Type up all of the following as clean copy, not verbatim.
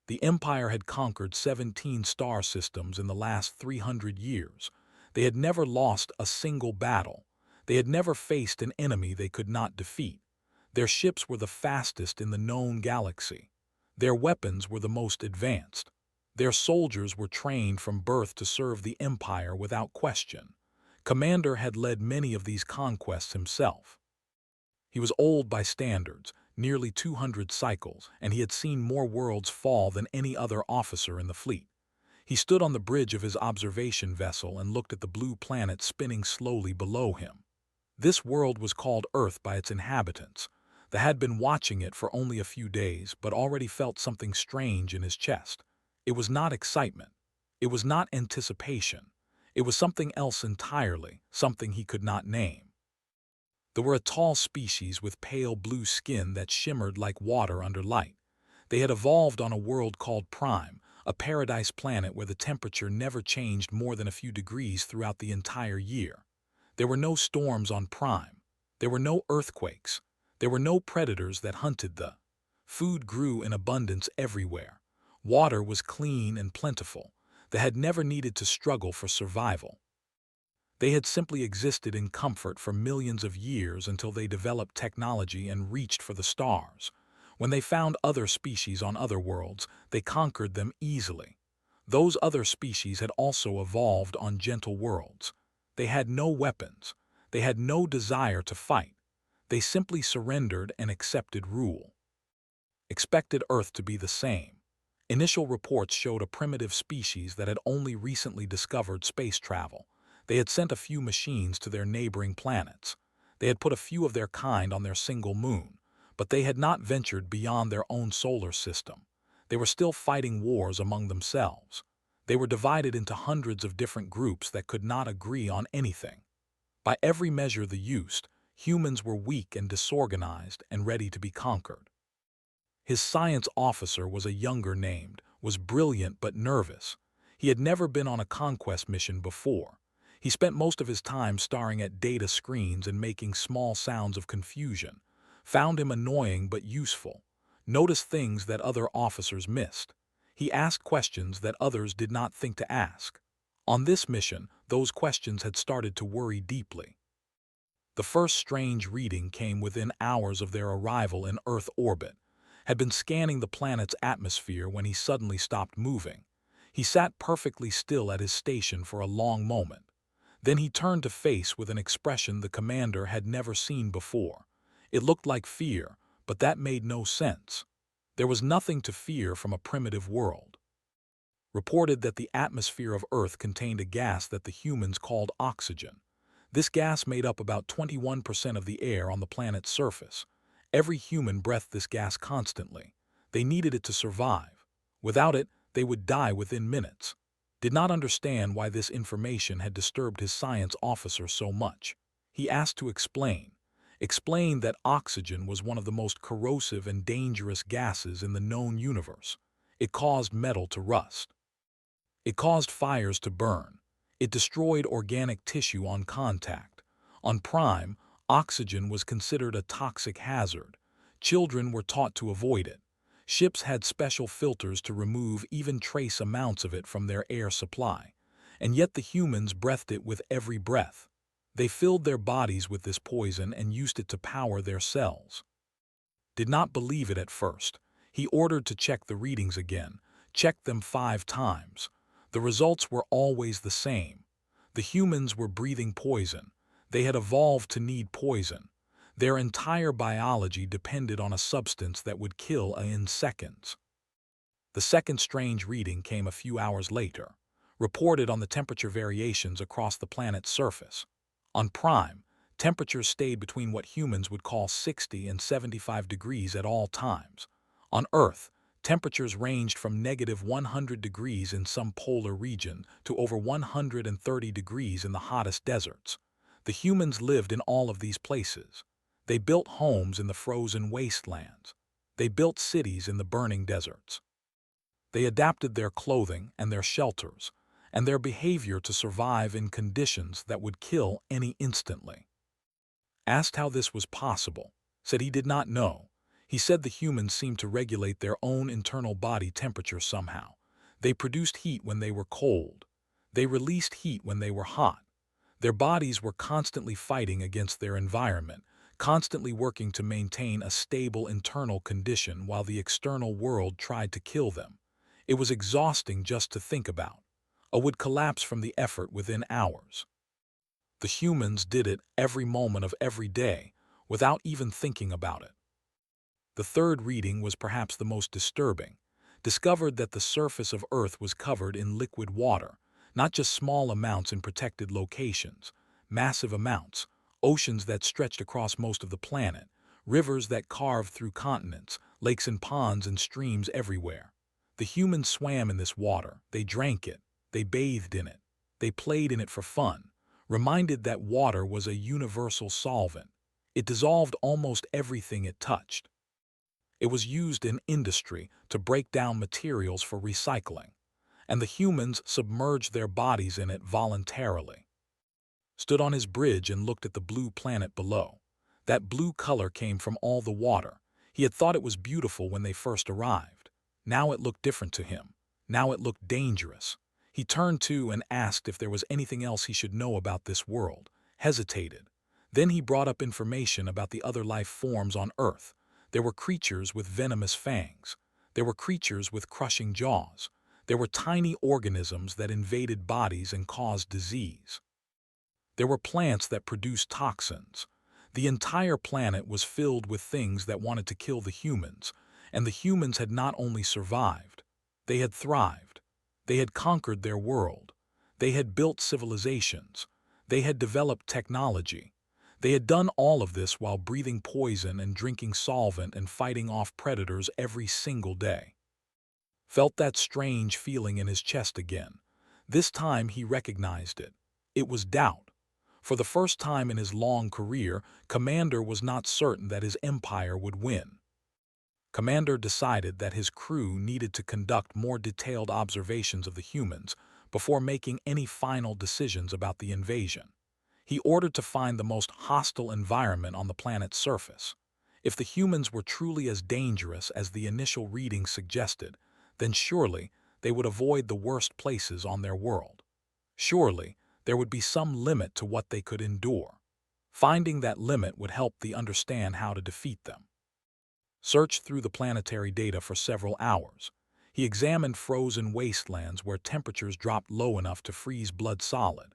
The Empire had conquered 17 star systems in the last 300 years. They had never lost a single battle. They had never faced an enemy they could not defeat. Their ships were the fastest in the known galaxy. Their weapons were the most advanced. Their soldiers were trained from birth to serve the Empire without question. Commander had led many of these conquests himself. He was old by standards, nearly 200 cycles, and he had seen more worlds fall than any other officer in the fleet. He stood on the bridge of his observation vessel and looked at the blue planet spinning slowly below him. This world was called Earth by its inhabitants. They had been watching it for only a few days, but already felt something strange in his chest. It was not excitement. It was not anticipation. It was something else entirely, something he could not name. They were a tall species with pale blue skin that shimmered like water under light. They had evolved on a world called Prime, a paradise planet where the temperature never changed more than a few degrees throughout the entire year. There were no storms on Prime. There were no earthquakes. There were no predators that hunted the. Food grew in abundance everywhere. Water was clean and plentiful. They had never needed to struggle for survival. They had simply existed in comfort for millions of years until they developed technology and reached for the stars. When they found other species on other worlds, they conquered them easily. Those other species had also evolved on gentle worlds. They had no weapons. They had no desire to fight. They simply surrendered and accepted rule. Expected Earth to be the same. Initial reports showed a primitive species that had only recently discovered space travel. They had sent a few machines to their neighboring planets. They had put a few of their kind on their single moon, but they had not ventured beyond their own solar system. They were still fighting wars among themselves. They were divided into hundreds of different groups that could not agree on anything. By every measure they used, humans were weak and disorganized and ready to be conquered. His science officer was a younger named, was brilliant but nervous. He had never been on a conquest mission before. He spent most of his time staring at data screens and making small sounds of confusion. Found him annoying but useful. Noticed things that other officers missed. He asked questions that others did not think to ask. On this mission, those questions had started to worry deeply. The first strange reading came within hours of their arrival in Earth orbit. Had been scanning the planet's atmosphere when he suddenly stopped moving. He sat perfectly still at his station for a long moment. Then he turned to face with an expression the commander had never seen before. It looked like fear, but that made no sense. There was nothing to fear from a primitive world. Reported that the atmosphere of Earth contained a gas that the humans called oxygen. This gas made up about 21% of the air on the planet's surface. Every human breathed this gas constantly. They needed it to survive. Without it, they would die within minutes. Did not understand why this information had disturbed his science officer so much. He asked to explain. Explained that oxygen was one of the most corrosive and dangerous gases in the known universe. It caused metal to rust. It caused fires to burn. It destroyed organic tissue on contact. On Prime, oxygen was considered a toxic hazard. Children were taught to avoid it. Ships had special filters to remove even trace amounts of it from their air supply. And yet the humans breathed it with every breath. They filled their bodies with this poison and used it to power their cells. Did not believe it at first. He ordered to check the readings again, checked them 5 times. The results were always the same. The humans were breathing poison. They had evolved to need poison. Their entire biology depended on a substance that would kill in seconds. The second strange reading came a few hours later, reported on the temperature variations across the planet's surface. On Prime, temperatures stayed between what humans would call 60 and 75 degrees at all times. On Earth, temperatures ranged from -100 degrees in some polar region to over 130 degrees in the hottest deserts. The humans lived in all of these places. They built homes in the frozen wastelands. They built cities in the burning deserts. They adapted their clothing and their shelters and their behavior to survive in conditions that would kill any instantly. Asked how this was possible, said he did not know. He said the humans seemed to regulate their own internal body temperature somehow. They produced heat when they were cold. They released heat when they were hot. Their bodies were constantly fighting against their environment, constantly working to maintain a stable internal condition while the external world tried to kill them. It was exhausting just to think about. I would collapse from the effort within hours. The humans did it every moment of every day, without even thinking about it. The third reading was perhaps the most disturbing. Discovered that the surface of Earth was covered in liquid water, not just small amounts in protected locations, massive amounts, oceans that stretched across most of the planet, rivers that carved through continents, lakes and ponds and streams everywhere. The humans swam in this water, they drank it, they bathed in it, they played in it for fun, reminded that water was a universal solvent. It dissolved almost everything it touched. It was used in industry to break down materials for recycling, and the humans submerged their bodies in it voluntarily. Stood on his bridge and looked at the blue planet below. That blue color came from all the water. He had thought it was beautiful when they first arrived. Now it looked different to him. Now it looked dangerous. He turned to and asked if there was anything else he should know about this world, hesitated. Then he brought up information about the other life forms on Earth. There were creatures with venomous fangs. There were creatures with crushing jaws. There were tiny organisms that invaded bodies and caused disease. There were plants that produced toxins. The entire planet was filled with things that wanted to kill the humans, and the humans had not only survived, they had thrived. They had conquered their world. They had built civilizations. They had developed technology. They had done all of this while breathing poison and drinking solvent and fighting off predators every single day. Felt that strange feeling in his chest again. This time he recognized it. It was doubt. For the first time in his long career, Commander was not certain that his empire would win. Commander decided that his crew needed to conduct more detailed observations of the humans before making any final decisions about the invasion. He ordered to find the most hostile environment on the planet's surface. If the humans were truly as dangerous as the initial readings suggested, then surely they would avoid the worst places on their world. Surely there would be some limit to what they could endure. Finding that limit would help them understand how to defeat them. Searched through the planetary data for several hours. He examined frozen wastelands where temperatures dropped low enough to freeze blood solid.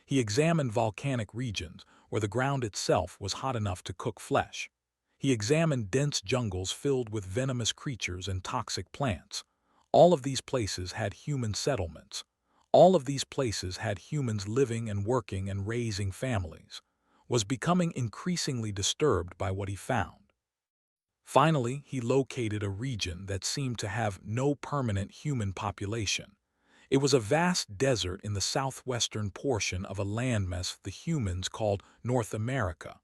He examined volcanic regions where the ground itself was hot enough to cook flesh. He examined dense jungles filled with venomous creatures and toxic plants. All of these places had human settlements. All of these places had humans living and working and raising families. Was becoming increasingly disturbed by what he found. Finally, he located a region that seemed to have no permanent human population. It was a vast desert in the southwestern portion of a landmass the humans called North America.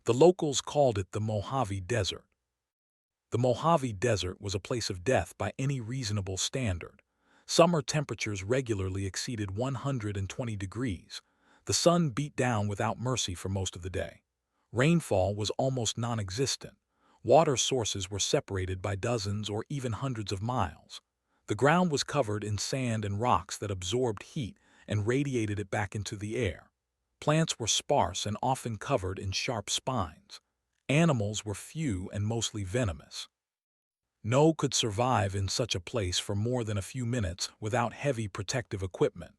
The locals called it the Mojave Desert. The Mojave Desert was a place of death by any reasonable standard. Summer temperatures regularly exceeded 120 degrees. The sun beat down without mercy for most of the day. Rainfall was almost non-existent. Water sources were separated by dozens or even hundreds of miles. The ground was covered in sand and rocks that absorbed heat and radiated it back into the air. Plants were sparse and often covered in sharp spines. Animals were few and mostly venomous. No could survive in such a place for more than a few minutes without heavy protective equipment.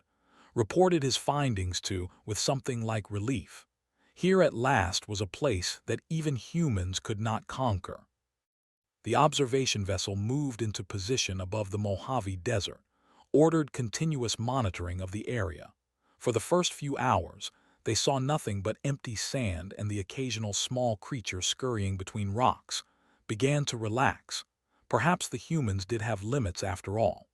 Reported his findings to with something like relief. Here at last was a place that even humans could not conquer. The observation vessel moved into position above the Mojave Desert, ordered continuous monitoring of the area. For the first few hours, they saw nothing but empty sand and the occasional small creature scurrying between rocks. Began to relax. Perhaps the humans did have limits after all.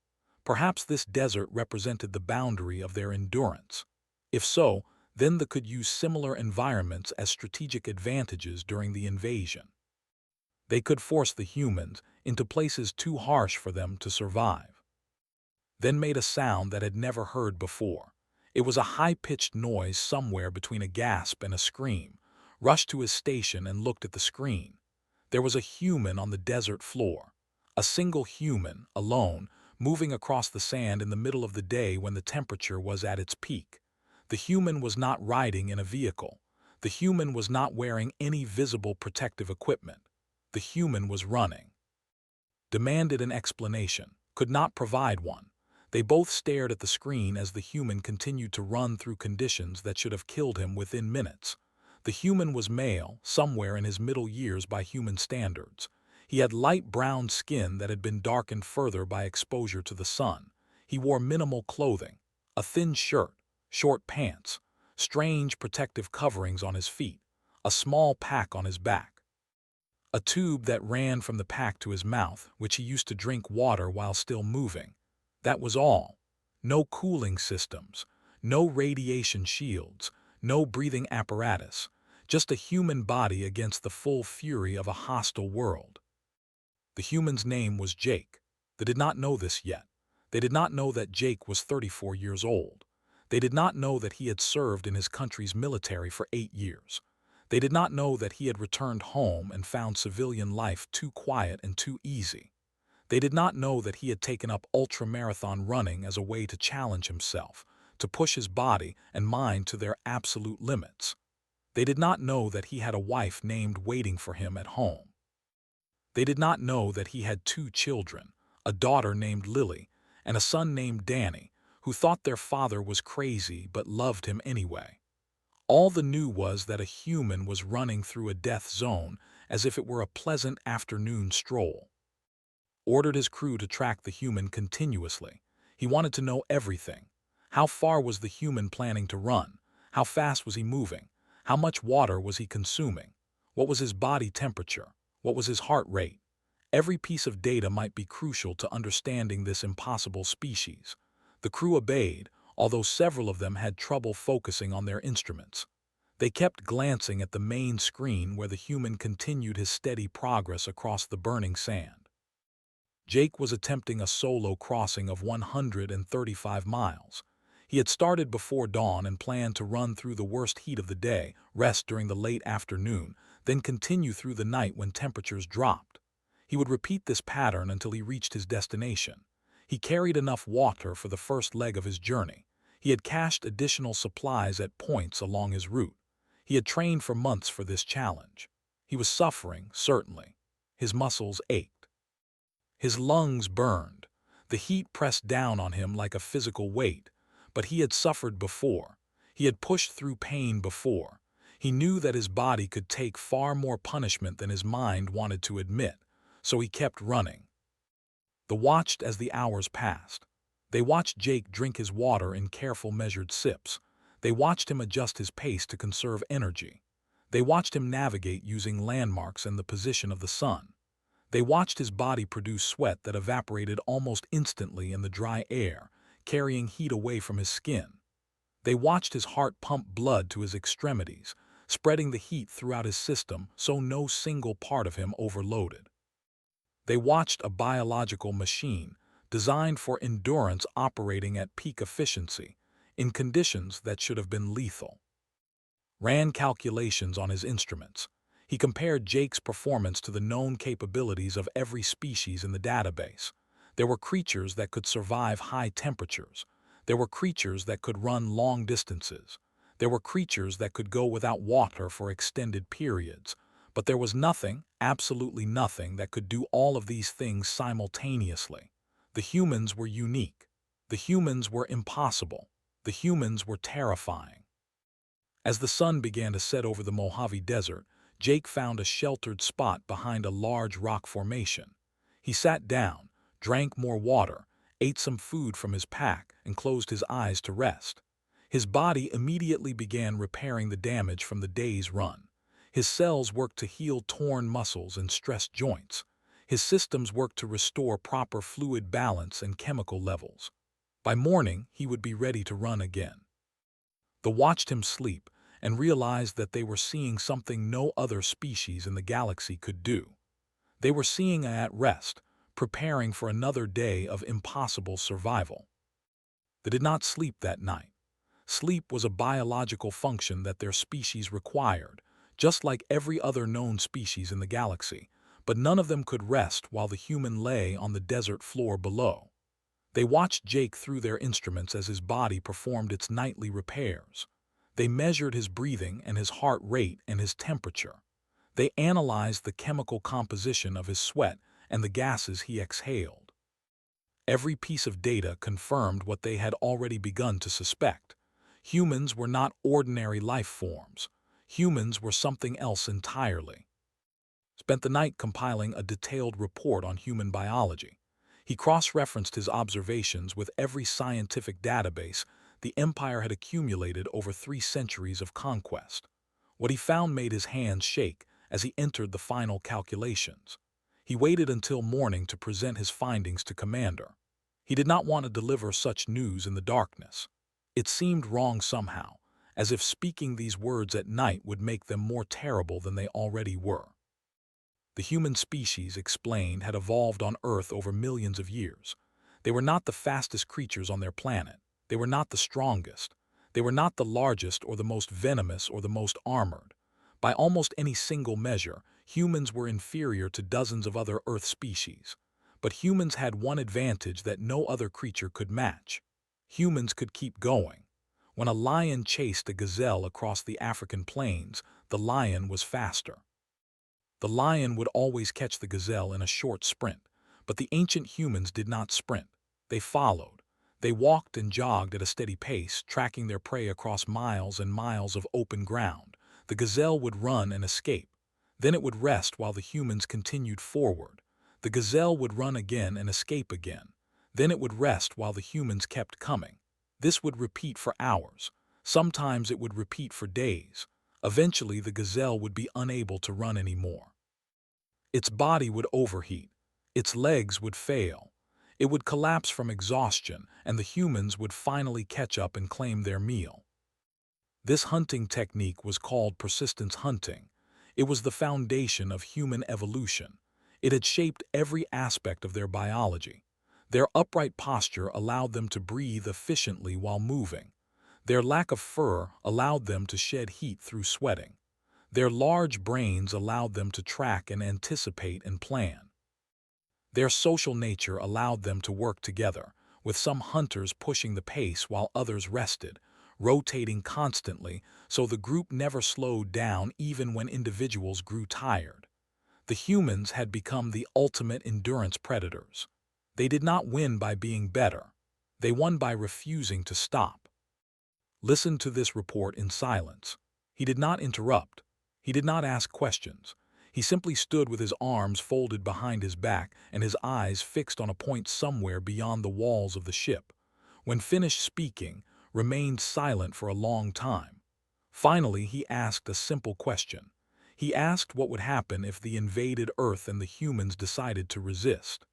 Perhaps this desert represented the boundary of their endurance. If so, then they could use similar environments as strategic advantages during the invasion. They could force the humans into places too harsh for them to survive. Then made a sound that had never heard before. It was a high-pitched noise somewhere between a gasp and a scream. Rushed to his station and looked at the screen. There was a human on the desert floor. A single human, alone, moving across the sand in the middle of the day when the temperature was at its peak. The human was not riding in a vehicle. The human was not wearing any visible protective equipment. The human was running. Demanded an explanation, could not provide one. They both stared at the screen as the human continued to run through conditions that should have killed him within minutes. The human was male, somewhere in his middle years by human standards. He had light brown skin that had been darkened further by exposure to the sun. He wore minimal clothing, a thin shirt, short pants, strange protective coverings on his feet, a small pack on his back. A tube that ran from the pack to his mouth, which he used to drink water while still moving. That was all. No cooling systems, no radiation shields, no breathing apparatus, just a human body against the full fury of a hostile world. The human's name was Jake. They did not know this yet. They did not know that Jake was 34 years old. They did not know that he had served in his country's military for 8 years. They did not know that he had returned home and found civilian life too quiet and too easy. They did not know that he had taken up ultra-marathon running as a way to challenge himself, to push his body and mind to their absolute limits. They did not know that he had a wife named waiting for him at home. They did not know that he had 2 children, a daughter named Lily and a son named Danny, who thought their father was crazy but loved him anyway. All they knew was that a human was running through a death zone as if it were a pleasant afternoon stroll. Ordered his crew to track the human continuously. He wanted to know everything. How far was the human planning to run? How fast was he moving? How much water was he consuming? What was his body temperature? What was his heart rate? Every piece of data might be crucial to understanding this impossible species. The crew obeyed, although several of them had trouble focusing on their instruments. They kept glancing at the main screen where the human continued his steady progress across the burning sand. Jake was attempting a solo crossing of 135 miles. He had started before dawn and planned to run through the worst heat of the day, rest during the late afternoon, then continue through the night when temperatures dropped. He would repeat this pattern until he reached his destination. He carried enough water for the first leg of his journey. He had cached additional supplies at points along his route. He had trained for months for this challenge. He was suffering, certainly. His muscles ached. His lungs burned. The heat pressed down on him like a physical weight. But he had suffered before. He had pushed through pain before. He knew that his body could take far more punishment than his mind wanted to admit, so he kept running. They watched as the hours passed. They watched Jake drink his water in careful measured sips. They watched him adjust his pace to conserve energy. They watched him navigate using landmarks and the position of the sun. They watched his body produce sweat that evaporated almost instantly in the dry air, carrying heat away from his skin. They watched his heart pump blood to his extremities, spreading the heat throughout his system so no single part of him overloaded. They watched a biological machine designed for endurance operating at peak efficiency in conditions that should have been lethal. Ran calculations on his instruments. He compared Jake's performance to the known capabilities of every species in the database. There were creatures that could survive high temperatures. There were creatures that could run long distances. There were creatures that could go without water for extended periods. But there was nothing, absolutely nothing, that could do all of these things simultaneously. The humans were unique. The humans were impossible. The humans were terrifying. As the sun began to set over the Mojave Desert, Jake found a sheltered spot behind a large rock formation. He sat down, drank more water, ate some food from his pack, and closed his eyes to rest. His body immediately began repairing the damage from the day's run. His cells worked to heal torn muscles and stressed joints. His systems worked to restore proper fluid balance and chemical levels. By morning, he would be ready to run again. They watched him sleep and realized that they were seeing something no other species in the galaxy could do. They were seeing at rest, preparing for another day of impossible survival. They did not sleep that night. Sleep was a biological function that their species required, just like every other known species in the galaxy, but none of them could rest while the human lay on the desert floor below. They watched Jake through their instruments as his body performed its nightly repairs. They measured his breathing and his heart rate and his temperature. They analyzed the chemical composition of his sweat and the gases he exhaled. Every piece of data confirmed what they had already begun to suspect. Humans were not ordinary life forms. Humans were something else entirely. Spent the night compiling a detailed report on human biology. He cross-referenced his observations with every scientific database the Empire had accumulated over 3 centuries of conquest. What he found made his hands shake as he entered the final calculations. He waited until morning to present his findings to Commander. He did not want to deliver such news in the darkness. It seemed wrong somehow, as if speaking these words at night would make them more terrible than they already were. The human species, explained, had evolved on Earth over millions of years. They were not the fastest creatures on their planet. They were not the strongest. They were not the largest or the most venomous or the most armored. By almost any single measure, humans were inferior to dozens of other Earth species. But humans had one advantage that no other creature could match. Humans could keep going. When a lion chased a gazelle across the African plains, the lion was faster. The lion would always catch the gazelle in a short sprint, but the ancient humans did not sprint. They followed. They walked and jogged at a steady pace, tracking their prey across miles and miles of open ground. The gazelle would run and escape. Then it would rest while the humans continued forward. The gazelle would run again and escape again. Then it would rest while the humans kept coming. This would repeat for hours. Sometimes it would repeat for days. Eventually, the gazelle would be unable to run anymore. Its body would overheat. Its legs would fail. It would collapse from exhaustion, and the humans would finally catch up and claim their meal. This hunting technique was called persistence hunting. It was the foundation of human evolution. It had shaped every aspect of their biology. Their upright posture allowed them to breathe efficiently while moving. Their lack of fur allowed them to shed heat through sweating. Their large brains allowed them to track and anticipate and plan. Their social nature allowed them to work together, with some hunters pushing the pace while others rested, rotating constantly so the group never slowed down even when individuals grew tired. The humans had become the ultimate endurance predators. They did not win by being better. They won by refusing to stop. Listen to this report in silence. He did not interrupt. He did not ask questions. He simply stood with his arms folded behind his back and his eyes fixed on a point somewhere beyond the walls of the ship. When finished speaking, remained silent for a long time. Finally, he asked a simple question. He asked what would happen if the invaded Earth and the humans decided to resist.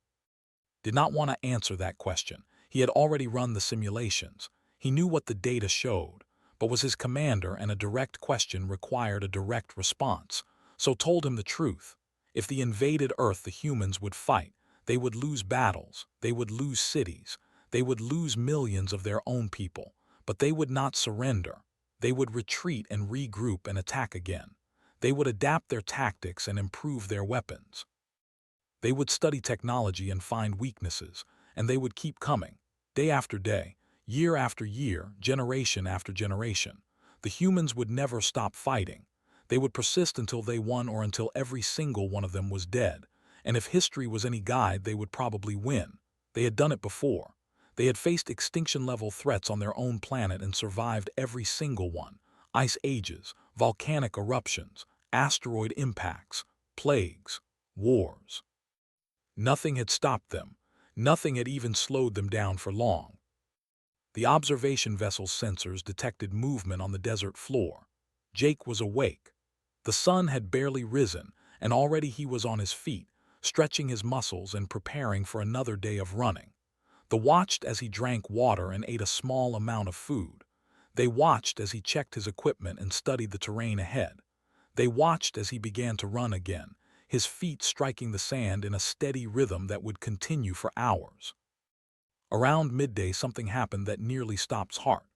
Did not want to answer that question. He had already run the simulations. He knew what the data showed, but was his commander and a direct question required a direct response. So told him the truth. If the invaded Earth the humans would fight, they would lose battles, they would lose cities, they would lose millions of their own people, but they would not surrender. They would retreat and regroup and attack again. They would adapt their tactics and improve their weapons. They would study technology and find weaknesses, and they would keep coming, day after day, year after year, generation after generation. The humans would never stop fighting. They would persist until they won or until every single one of them was dead. And if history was any guide, they would probably win. They had done it before. They had faced extinction-level threats on their own planet and survived every single one. Ice ages, volcanic eruptions, asteroid impacts, plagues, wars. Nothing had stopped them. Nothing had even slowed them down for long. The observation vessel's sensors detected movement on the desert floor. Jake was awake. The sun had barely risen, and already he was on his feet, stretching his muscles and preparing for another day of running. They watched as he drank water and ate a small amount of food. They watched as he checked his equipment and studied the terrain ahead. They watched as he began to run again, his feet striking the sand in a steady rhythm that would continue for hours. Around midday, something happened that nearly stopped his heart.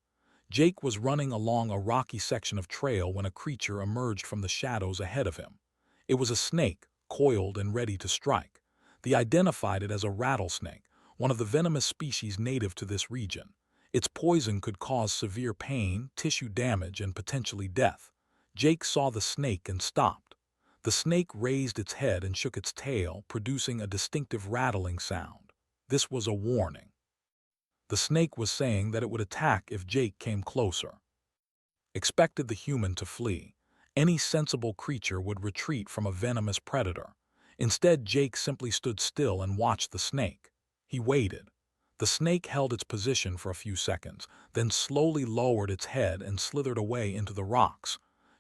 Jake was running along a rocky section of trail when a creature emerged from the shadows ahead of him. It was a snake, coiled and ready to strike. They identified it as a rattlesnake, one of the venomous species native to this region. Its poison could cause severe pain, tissue damage, and potentially death. Jake saw the snake and stopped. The snake raised its head and shook its tail, producing a distinctive rattling sound. This was a warning. The snake was saying that it would attack if Jake came closer. Expected the human to flee. Any sensible creature would retreat from a venomous predator. Instead, Jake simply stood still and watched the snake. He waited. The snake held its position for a few seconds, then slowly lowered its head and slithered away into the rocks.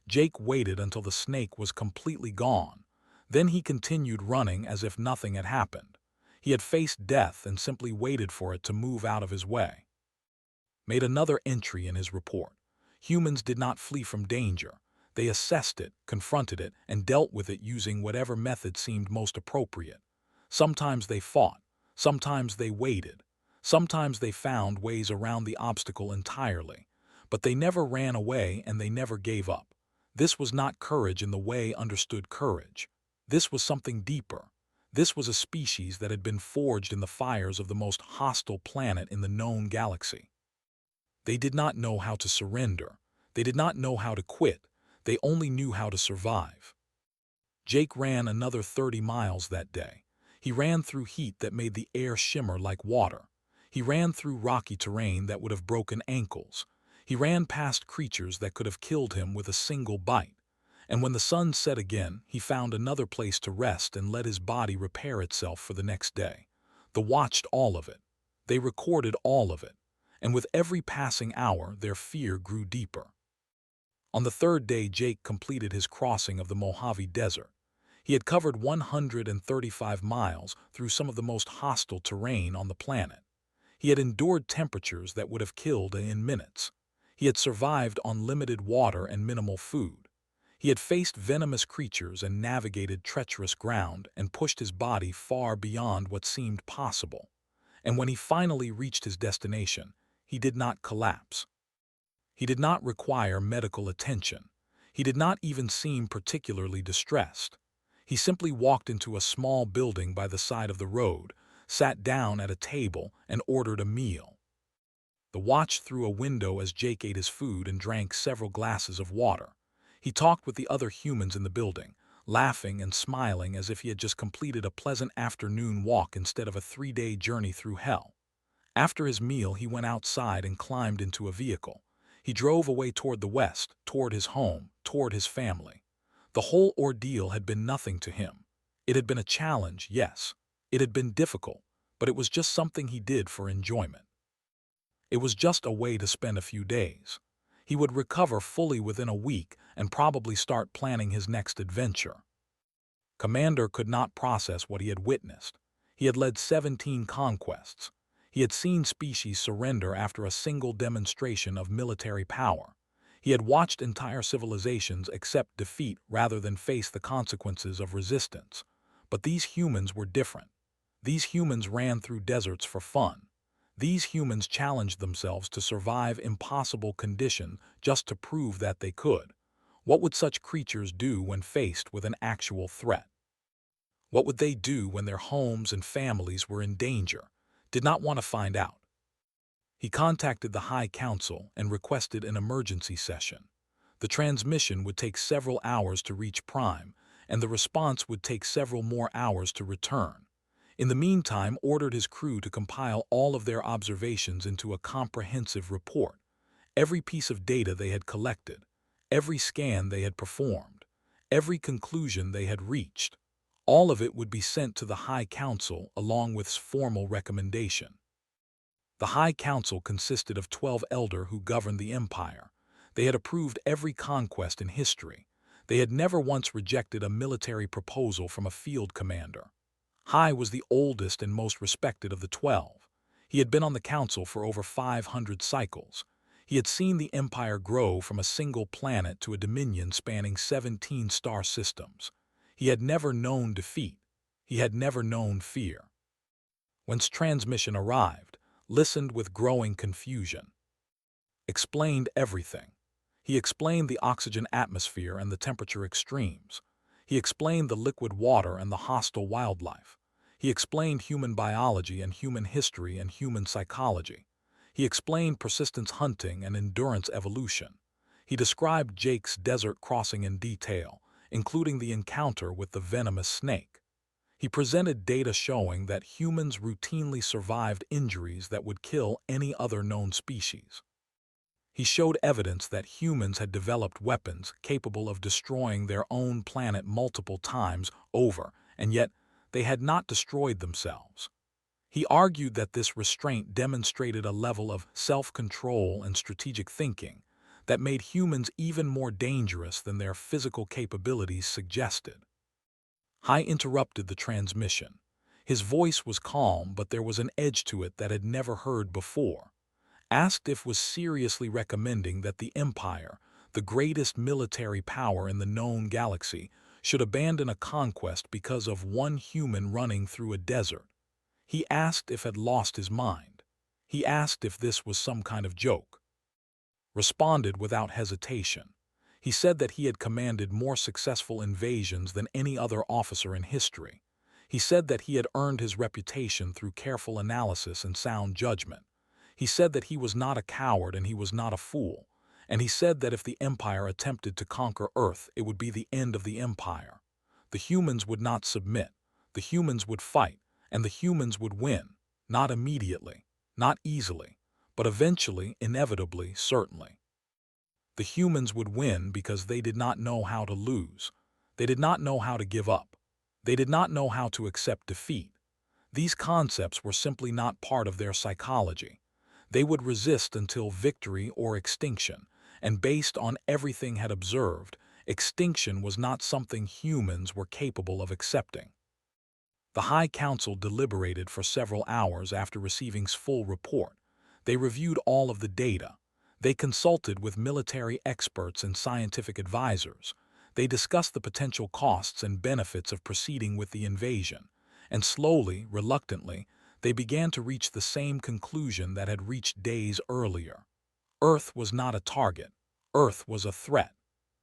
Jake waited until the snake was completely gone. Then he continued running as if nothing had happened. He had faced death and simply waited for it to move out of his way. Made another entry in his report. Humans did not flee from danger. They assessed it, confronted it, and dealt with it using whatever method seemed most appropriate. Sometimes they fought. Sometimes they waited. Sometimes they found ways around the obstacle entirely. But they never ran away and they never gave up. This was not courage in the way understood courage. This was something deeper. This was a species that had been forged in the fires of the most hostile planet in the known galaxy. They did not know how to surrender. They did not know how to quit. They only knew how to survive. Jake ran another 30 miles that day. He ran through heat that made the air shimmer like water. He ran through rocky terrain that would have broken ankles. He ran past creatures that could have killed him with a single bite. And when the sun set again, he found another place to rest and let his body repair itself for the next day. They watched all of it. They recorded all of it. And with every passing hour, their fear grew deeper. On the third day, Jake completed his crossing of the Mojave Desert. He had covered 135 miles through some of the most hostile terrain on the planet. He had endured temperatures that would have killed in minutes. He had survived on limited water and minimal food. He had faced venomous creatures and navigated treacherous ground and pushed his body far beyond what seemed possible. And when he finally reached his destination, he did not collapse. He did not require medical attention. He did not even seem particularly distressed. He simply walked into a small building by the side of the road, sat down at a table, and ordered a meal. They watched through a window as Jake ate his food and drank several glasses of water. He talked with the other humans in the building, laughing and smiling as if he had just completed a pleasant afternoon walk instead of a 3-day journey through hell. After his meal, he went outside and climbed into a vehicle. He drove away toward the west, toward his home, toward his family. The whole ordeal had been nothing to him. It had been a challenge, yes. It had been difficult, but it was just something he did for enjoyment. It was just a way to spend a few days. He would recover fully within a week and probably start planning his next adventure. Commander could not process what he had witnessed. He had led 17 conquests. He had seen species surrender after a single demonstration of military power. He had watched entire civilizations accept defeat rather than face the consequences of resistance. But these humans were different. These humans ran through deserts for fun. These humans challenged themselves to survive impossible conditions just to prove that they could. What would such creatures do when faced with an actual threat? What would they do when their homes and families were in danger? Did not want to find out. He contacted the High Council and requested an emergency session. The transmission would take several hours to reach Prime, and the response would take several more hours to return. In the meantime, ordered his crew to compile all of their observations into a comprehensive report. Every piece of data they had collected, every scan they had performed, every conclusion they had reached. All of it would be sent to the High Council along with formal recommendation. The High Council consisted of 12 elders who governed the empire. They had approved every conquest in history. They had never once rejected a military proposal from a field commander. High was the oldest and most respected of the 12. He had been on the council for over 500 cycles. He had seen the empire grow from a single planet to a dominion spanning 17 star systems. He had never known defeat. He had never known fear. Whence transmission arrived, listened with growing confusion. Explained everything. He explained the oxygen atmosphere and the temperature extremes. He explained the liquid water and the hostile wildlife. He explained human biology and human history and human psychology. He explained persistence hunting and endurance evolution. He described Jake's desert crossing in detail, including the encounter with the venomous snake. He presented data showing that humans routinely survived injuries that would kill any other known species. He showed evidence that humans had developed weapons capable of destroying their own planet multiple times over, and yet they had not destroyed themselves. He argued that this restraint demonstrated a level of self-control and strategic thinking that made humans even more dangerous than their physical capabilities suggested. High interrupted the transmission. His voice was calm, but there was an edge to it that had never heard before. Asked if was seriously recommending that the Empire, the greatest military power in the known galaxy, should abandon a conquest because of one human running through a desert. He asked if had lost his mind. He asked if this was some kind of joke. Responded without hesitation. He said that he had commanded more successful invasions than any other officer in history. He said that he had earned his reputation through careful analysis and sound judgment. He said that he was not a coward and he was not a fool. And he said that if the Empire attempted to conquer Earth, it would be the end of the Empire. The humans would not submit. The humans would fight, and the humans would win. Not immediately, not easily, but eventually, inevitably, certainly. The humans would win because they did not know how to lose. They did not know how to give up. They did not know how to accept defeat. These concepts were simply not part of their psychology. They would resist until victory or extinction, and based on everything had observed, extinction was not something humans were capable of accepting. The High Council deliberated for several hours after receiving his full report. They reviewed all of the data. They consulted with military experts and scientific advisors. They discussed the potential costs and benefits of proceeding with the invasion. And slowly, reluctantly, they began to reach the same conclusion that had reached days earlier. Earth was not a target. Earth was a threat.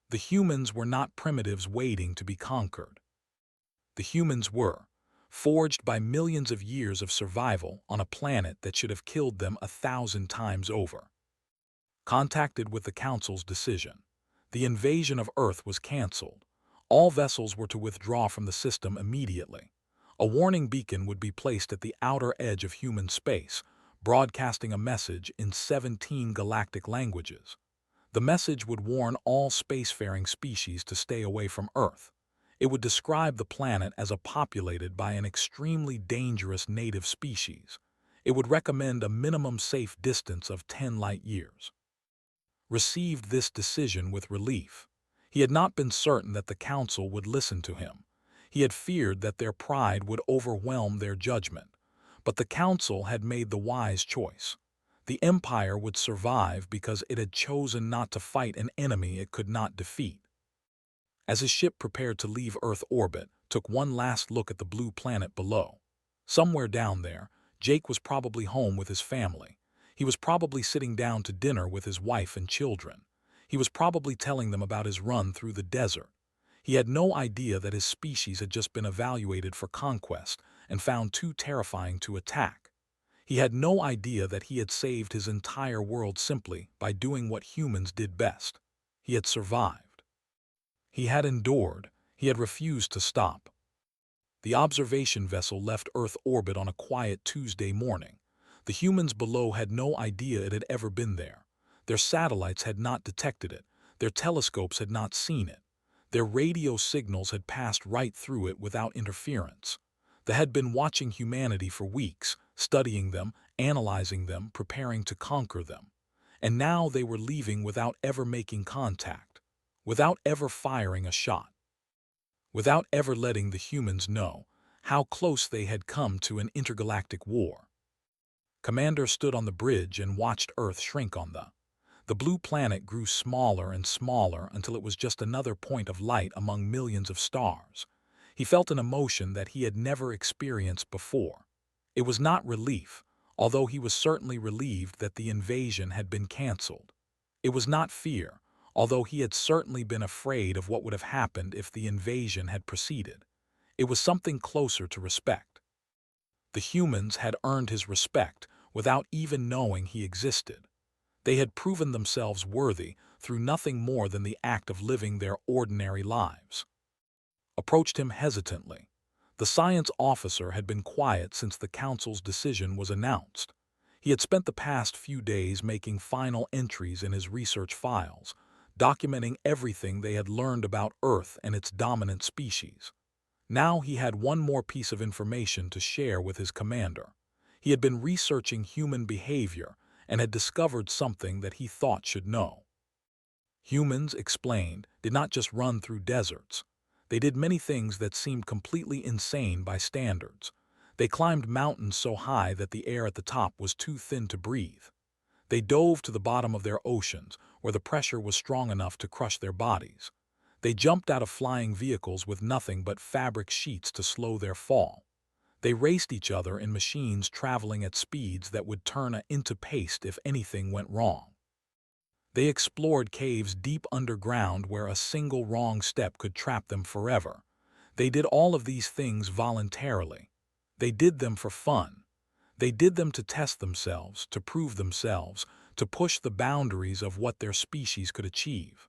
The humans were not primitives waiting to be conquered. The humans were, forged by millions of years of survival on a planet that should have killed them 1,000 times over. Contacted with the Council's decision, the invasion of Earth was cancelled. All vessels were to withdraw from the system immediately. A warning beacon would be placed at the outer edge of human space, broadcasting a message in 17 galactic languages. The message would warn all spacefaring species to stay away from Earth. It would describe the planet as populated by an extremely dangerous native species. It would recommend a minimum safe distance of 10 light years. Received this decision with relief. He had not been certain that the Council would listen to him. He had feared that their pride would overwhelm their judgment. But the Council had made the wise choice. The Empire would survive because it had chosen not to fight an enemy it could not defeat. As his ship prepared to leave Earth orbit, took one last look at the blue planet below. Somewhere down there, Jake was probably home with his family. He was probably sitting down to dinner with his wife and children. He was probably telling them about his run through the desert. He had no idea that his species had just been evaluated for conquest and found too terrifying to attack. He had no idea that he had saved his entire world simply by doing what humans did best. He had survived. He had endured. He had refused to stop. The observation vessel left Earth orbit on a quiet Tuesday morning. The humans below had no idea it had ever been there. Their satellites had not detected it. Their telescopes had not seen it. Their radio signals had passed right through it without interference. They had been watching humanity for weeks, studying them, analyzing them, preparing to conquer them. And now they were leaving without ever making contact, without ever firing a shot, without ever letting the humans know how close they had come to an intergalactic war. Commander stood on the bridge and watched Earth shrink on the blue planet grew smaller and smaller until it was just another point of light among millions of stars. He felt an emotion that he had never experienced before. It was not relief, although he was certainly relieved that the invasion had been canceled. It was not fear, although he had certainly been afraid of what would have happened if the invasion had proceeded. It was something closer to respect. The humans had earned his respect without even knowing he existed. They had proven themselves worthy through nothing more than the act of living their ordinary lives. Approached him hesitantly. The science officer had been quiet since the council's decision was announced. He had spent the past few days making final entries in his research files, documenting everything they had learned about Earth and its dominant species. Now he had one more piece of information to share with his commander. He had been researching human behavior and had discovered something that he thought should know. Humans, explained, did not just run through deserts. They did many things that seemed completely insane by standards. They climbed mountains so high that the air at the top was too thin to breathe. They dove to the bottom of their oceans, where the pressure was strong enough to crush their bodies. They jumped out of flying vehicles with nothing but fabric sheets to slow their fall. They raced each other in machines traveling at speeds that would turn into paste if anything went wrong. They explored caves deep underground where a single wrong step could trap them forever. They did all of these things voluntarily. They did them for fun. They did them to test themselves, to prove themselves, to push the boundaries of what their species could achieve.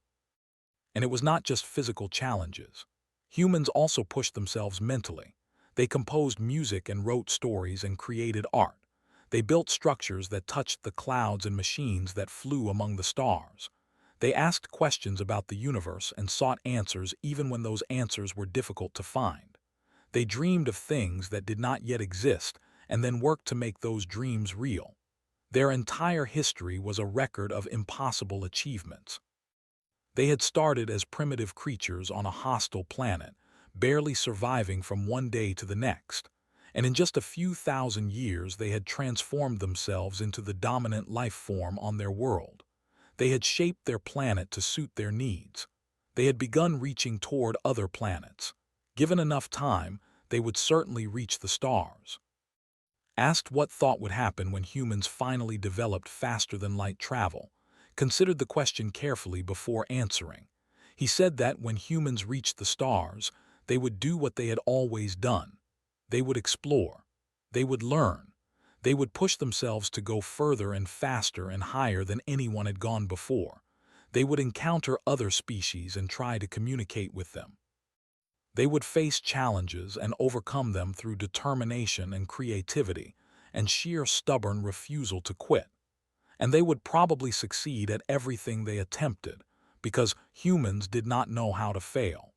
And it was not just physical challenges. Humans also pushed themselves mentally. They composed music and wrote stories and created art. They built structures that touched the clouds and machines that flew among the stars. They asked questions about the universe and sought answers even when those answers were difficult to find. They dreamed of things that did not yet exist and then worked to make those dreams real. Their entire history was a record of impossible achievements. They had started as primitive creatures on a hostile planet, barely surviving from one day to the next, and in just a few thousand years they had transformed themselves into the dominant life form on their world. They had shaped their planet to suit their needs. They had begun reaching toward other planets. Given enough time, they would certainly reach the stars. Asked what thought would happen when humans finally developed faster-than-light travel, considered the question carefully before answering. He said that when humans reached the stars, they would do what they had always done. They would explore. They would learn. They would push themselves to go further and faster and higher than anyone had gone before. They would encounter other species and try to communicate with them. They would face challenges and overcome them through determination and creativity and sheer stubborn refusal to quit. And they would probably succeed at everything they attempted, because humans did not know how to fail.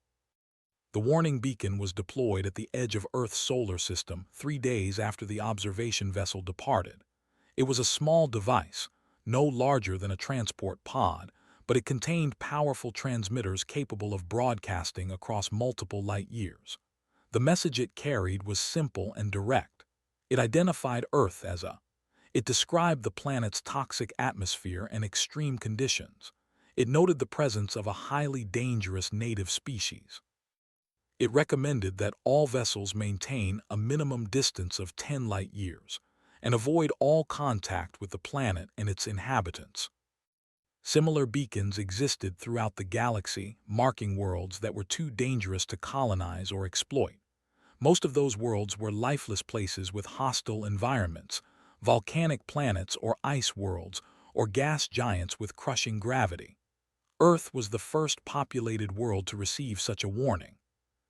The warning beacon was deployed at the edge of Earth's solar system 3 days after the observation vessel departed. It was a small device, no larger than a transport pod, but it contained powerful transmitters capable of broadcasting across multiple light years. The message it carried was simple and direct. It identified Earth as a It described the planet's toxic atmosphere and extreme conditions. It noted the presence of a highly dangerous native species. It recommended that all vessels maintain a minimum distance of 10 light years and avoid all contact with the planet and its inhabitants. Similar beacons existed throughout the galaxy, marking worlds that were too dangerous to colonize or exploit. Most of those worlds were lifeless places with hostile environments, volcanic planets or ice worlds, or gas giants with crushing gravity. Earth was the first populated world to receive such a warning.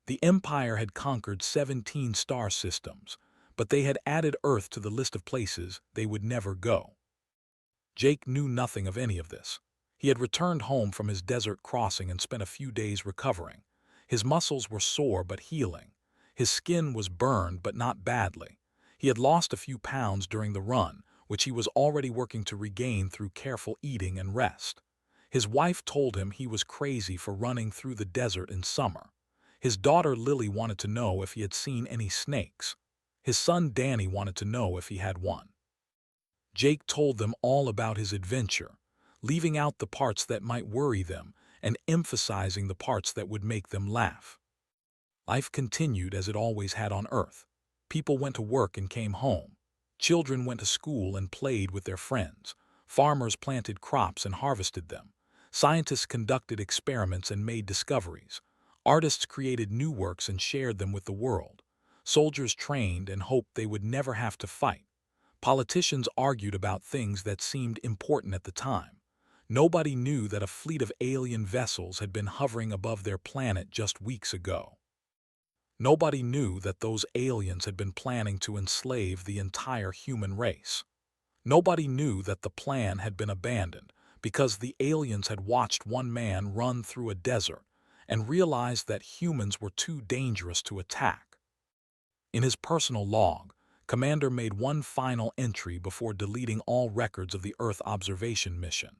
The Empire had conquered 17 star systems, but they had added Earth to the list of places they would never go. Jake knew nothing of any of this. He had returned home from his desert crossing and spent a few days recovering. His muscles were sore but healing. His skin was burned but not badly. He had lost a few pounds during the run, which he was already working to regain through careful eating and rest. His wife told him he was crazy for running through the desert in summer. His daughter Lily wanted to know if he had seen any snakes. His son Danny wanted to know if he had one. Jake told them all about his adventure, leaving out the parts that might worry them and emphasizing the parts that would make them laugh. Life continued as it always had on Earth. People went to work and came home. Children went to school and played with their friends. Farmers planted crops and harvested them. Scientists conducted experiments and made discoveries. Artists created new works and shared them with the world. Soldiers trained and hoped they would never have to fight. Politicians argued about things that seemed important at the time. Nobody knew that a fleet of alien vessels had been hovering above their planet just weeks ago. Nobody knew that those aliens had been planning to enslave the entire human race. Nobody knew that the plan had been abandoned because the aliens had watched one man run through a desert and realized that humans were too dangerous to attack. In his personal log, Commander made one final entry before deleting all records of the Earth observation mission.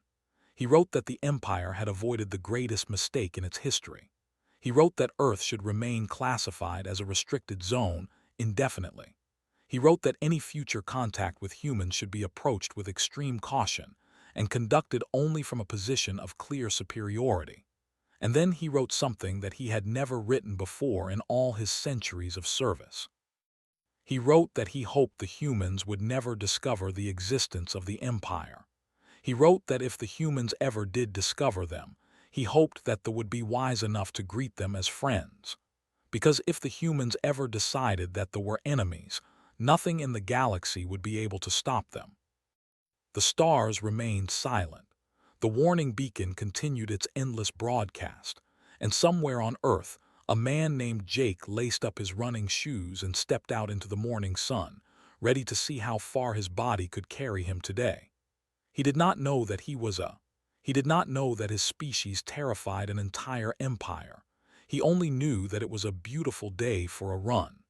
He wrote that the Empire had avoided the greatest mistake in its history. He wrote that Earth should remain classified as a restricted zone indefinitely. He wrote that any future contact with humans should be approached with extreme caution and conducted only from a position of clear superiority. And then he wrote something that he had never written before in all his centuries of service. He wrote that he hoped the humans would never discover the existence of the Empire. He wrote that if the humans ever did discover them, he hoped that they would be wise enough to greet them as friends. Because if the humans ever decided that they were enemies, nothing in the galaxy would be able to stop them. The stars remained silent. The warning beacon continued its endless broadcast, and somewhere on Earth, a man named Jake laced up his running shoes and stepped out into the morning sun, ready to see how far his body could carry him today. He did not know that he did not know that his species terrified an entire empire. He only knew that it was a beautiful day for a run.